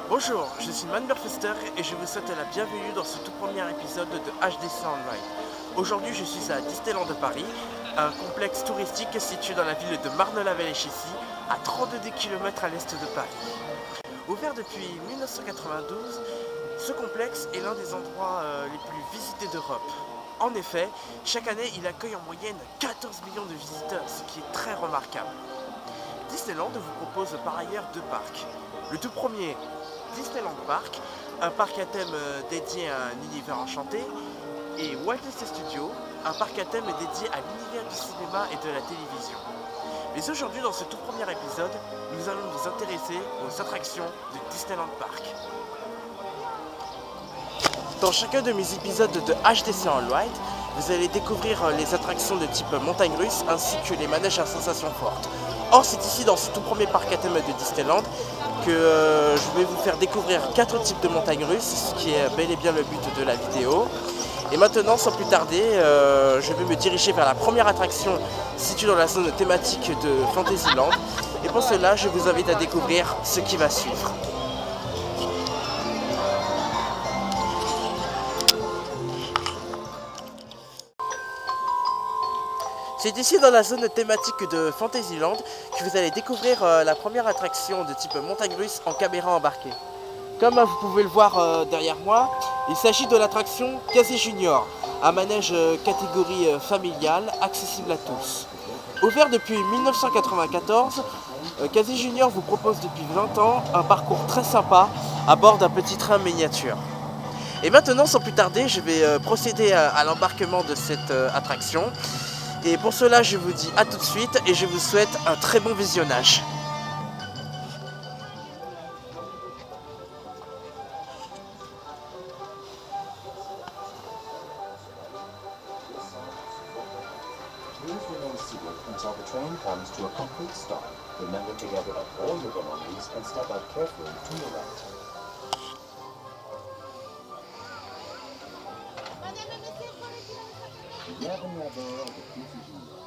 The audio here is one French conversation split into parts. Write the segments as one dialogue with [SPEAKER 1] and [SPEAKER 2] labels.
[SPEAKER 1] Bonjour, je suis Manberfester et je vous souhaite la bienvenue dans ce tout premier épisode de HDC Online. Aujourd'hui je suis à Disneyland de Paris, un complexe touristique situé dans la ville de Marne-la-Vallée-Chessy, à 32 km à l'est de Paris. Ouvert depuis 1992, ce complexe est l'un des endroits les plus visités d'Europe. En effet, chaque année il accueille en moyenne 14 millions de visiteurs, ce qui est très remarquable. Disneyland vous propose par ailleurs deux parcs. Le tout premier, Disneyland Park, un parc à thème dédié à un univers enchanté, et Walt Disney Studios, un parc à thème dédié à l'univers du cinéma et de la télévision. Mais aujourd'hui, dans ce tout premier épisode, nous allons nous intéresser aux attractions de Disneyland Park. Dans chacun de mes épisodes de HDC Online, vous allez découvrir les attractions de type montagne russe ainsi que les manèges à sensations fortes. Or, c'est ici, dans ce tout premier parc à thème de Disneyland, que je vais vous faire découvrir 4 types de montagnes russes, ce qui est bel et bien le but de la vidéo. Et maintenant, sans plus tarder, je vais me diriger vers la première attraction située dans la zone thématique de Fantasyland. Et pour cela, je vous invite à découvrir ce qui va suivre. C'est ici dans la zone thématique de Fantasyland que vous allez découvrir la première attraction de type montagne russe en caméra embarquée. Comme vous pouvez le voir derrière moi, il s'agit de l'attraction Casey Junior, un manège catégorie familiale accessible à tous. Ouvert depuis 1994, Casey Junior vous propose depuis 20 ans un parcours très sympa à bord d'un petit train miniature. Et maintenant, sans plus tarder, je vais procéder à l'embarquement de cette attraction. Et pour cela, je vous dis à tout de suite et je vous souhaite un très bon visionnage.
[SPEAKER 2] Please remain seated until the train comes to a complete stop. Remember to gather up all your belongings and step out carefully to your right. Bienvenue à bord de Casey Junior.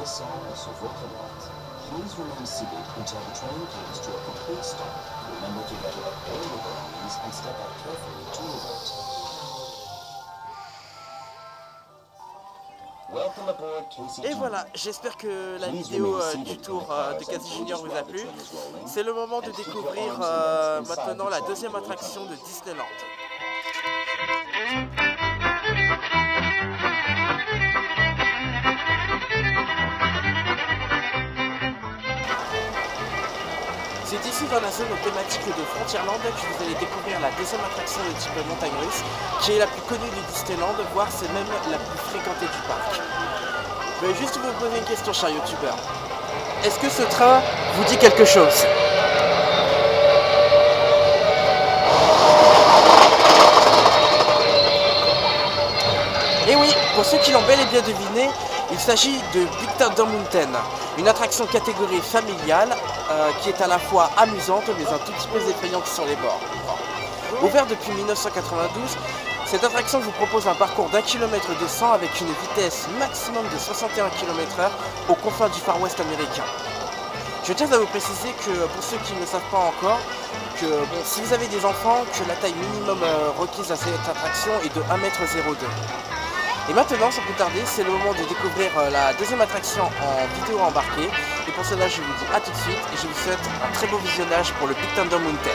[SPEAKER 2] This song is for Vulcanite. Please remain seated until the train comes to a complete stop. Remember to gather up all your belongings and step out carefully to your right. Welcome aboard KCG.
[SPEAKER 1] Et voilà, j'espère que la vidéo du tour de Casey Junior vous a plu. C'est le moment de découvrir maintenant la deuxième attraction de Disneyland. C'est ici dans la zone thématique de Frontierland que vous allez découvrir la deuxième attraction de type montagne russe, qui est la plus connue de Disneyland, voire c'est même la plus fréquentée du parc. Je vais juste vous poser une question, cher youtubeur. Est-ce que ce train vous dit quelque chose? Et oui, pour ceux qui l'ont bel et bien deviné, il s'agit de Big Thunder Mountain, une attraction catégorie familiale qui est à la fois amusante mais un tout petit peu effrayante sur les bords. Ouvert depuis 1992, cette attraction vous propose un parcours d'1 km 200 avec une vitesse maximum de 61 km/h aux confins du Far West américain. Je tiens à vous préciser que pour ceux qui ne le savent pas encore, que si vous avez des enfants, que la taille minimum requise à cette attraction est de 1,02 m. Et maintenant, sans plus tarder, c'est le moment de découvrir la deuxième attraction en vidéo embarquée. Et pour cela, je vous dis à tout de suite et je vous souhaite un très beau visionnage pour le Big Thunder Mountain.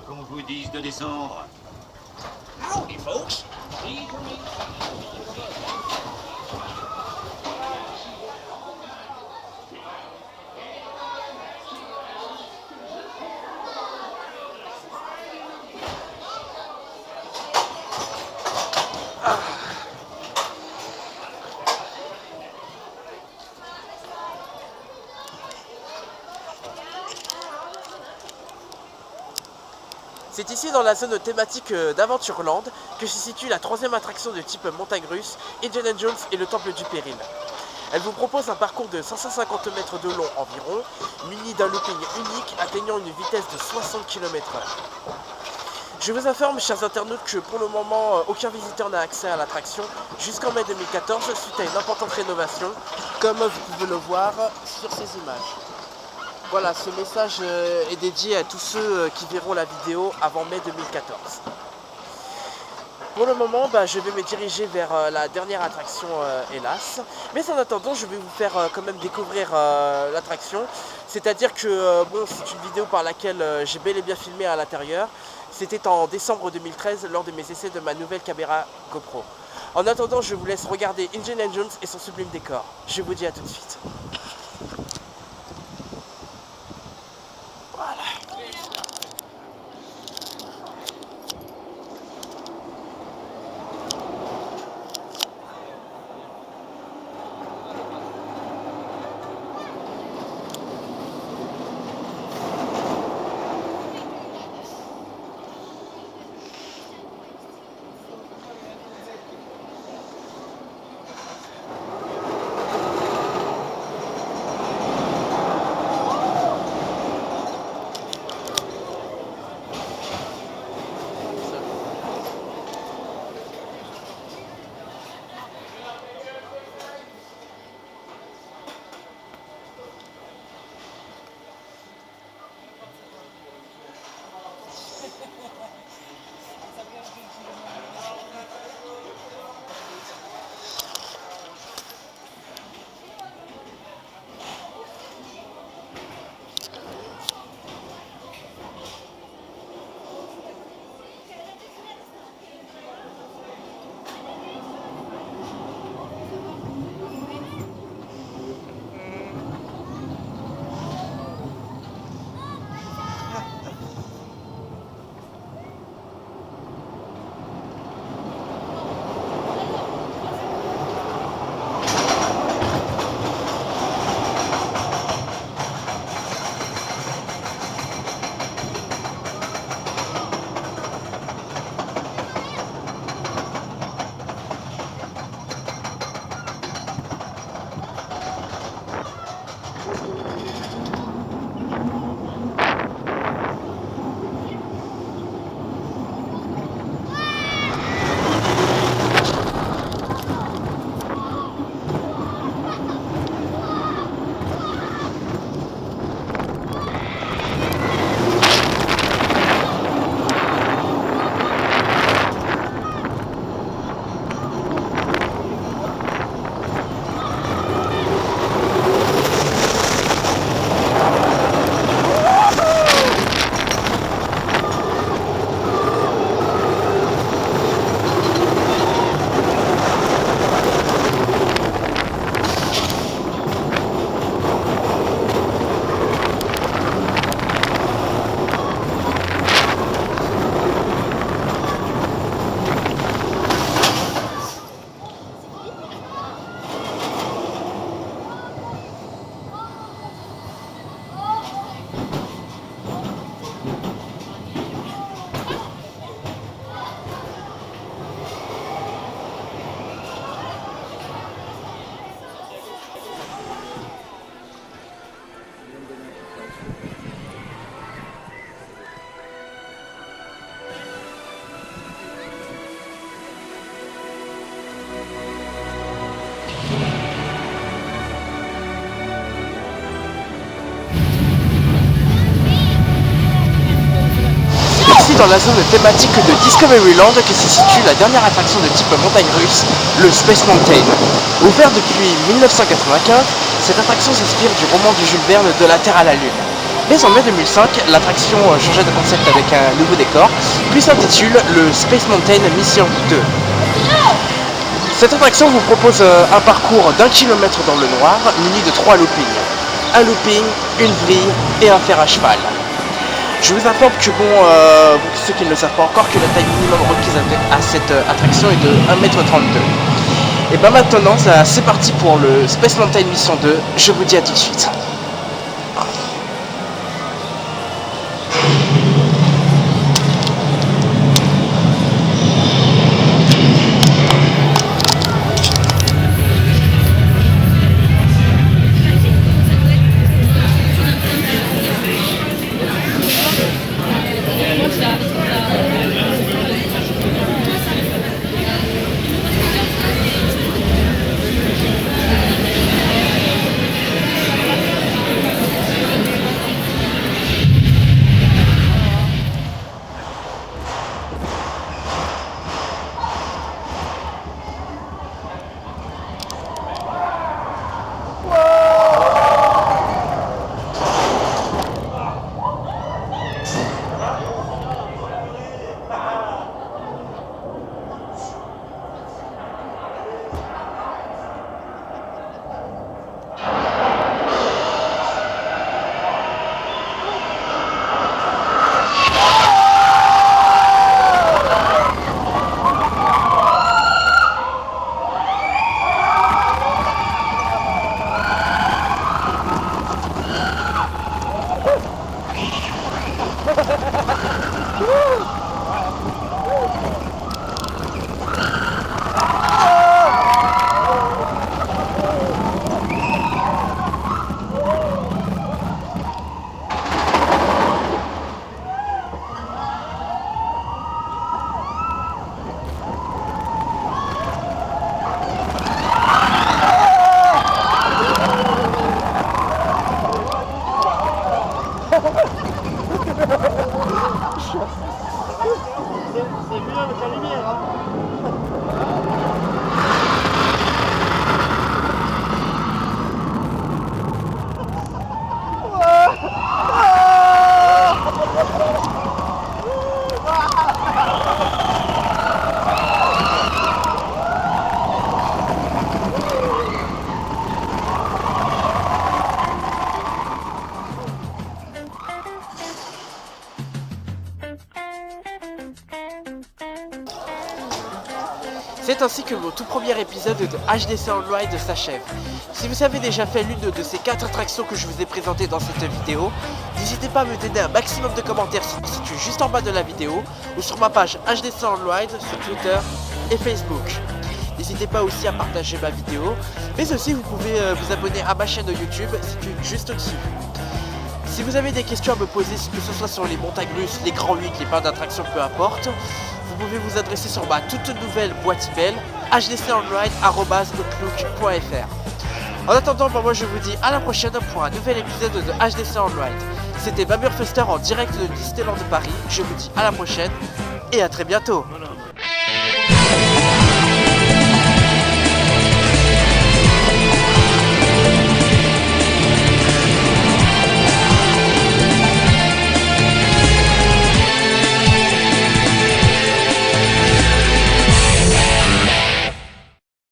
[SPEAKER 3] qu'on vous dise de descendre. Howdy, folks. Please remain
[SPEAKER 1] C'est ici dans la zone thématique d'Aventureland que se situe la troisième attraction de type montagne russe, Indiana Jones et le Temple du Péril. Elle vous propose un parcours de 550 mètres de long environ, muni d'un looping unique atteignant une vitesse de 60 km/h. Je vous informe, chers internautes, que pour le moment, aucun visiteur n'a accès à l'attraction jusqu'en mai 2014 suite à une importante rénovation, comme vous pouvez le voir sur ces images. Voilà, ce message est dédié à tous ceux qui verront la vidéo avant mai 2014. Pour le moment, je vais me diriger vers la dernière attraction, hélas. Mais en attendant, je vais vous faire quand même découvrir l'attraction. C'est-à-dire que c'est une vidéo par laquelle j'ai bel et bien filmé à l'intérieur. C'était en décembre 2013 lors de mes essais de ma nouvelle caméra GoPro. En attendant, je vous laisse regarder Indiana Jones et son sublime décor. Je vous dis à tout de suite. Dans la zone thématique de Discoveryland que se situe la dernière attraction de type montagne russe, le Space Mountain. Ouvert depuis 1995, cette attraction s'inspire du roman de Jules Verne de la Terre à la Lune. Mais en mai 2005, l'attraction changeait de concept avec un nouveau décor, puis s'intitule le Space Mountain Mission 2. Cette attraction vous propose un parcours d'1 km dans le noir, muni de 3 loopings. Un looping, une vrille et un fer à cheval. Je vous informe que pour ceux qui ne le savent pas encore, que la taille minimum requise à cette attraction est de 1m32. Et ben maintenant, c'est parti pour le Space Mountain Mission 2, je vous dis à tout de suite.
[SPEAKER 4] C'est mieux avec la lumière, hein.
[SPEAKER 1] C'est ainsi que mon tout premier épisode de HDC On Ride s'achève. Si vous avez déjà fait l'une de ces 4 attractions que je vous ai présentées dans cette vidéo, n'hésitez pas à me donner un maximum de commentaires situés juste en bas de la vidéo ou sur ma page HDC On Ride sur Twitter et Facebook. N'hésitez pas aussi à partager ma vidéo, mais aussi vous pouvez vous abonner à ma chaîne YouTube située juste au-dessus. Si vous avez des questions à me poser, que ce soit sur les montagnes russes, les grands 8, les parcs d'attractions, peu importe, vous pouvez vous adresser sur ma toute nouvelle boîte email hdconride@outlook.fr. En attendant, moi je vous dis à la prochaine pour un nouvel épisode de HDC On Ride. C'était Baburfuster en direct de Disneyland de Paris. Je vous dis à la prochaine et à très bientôt.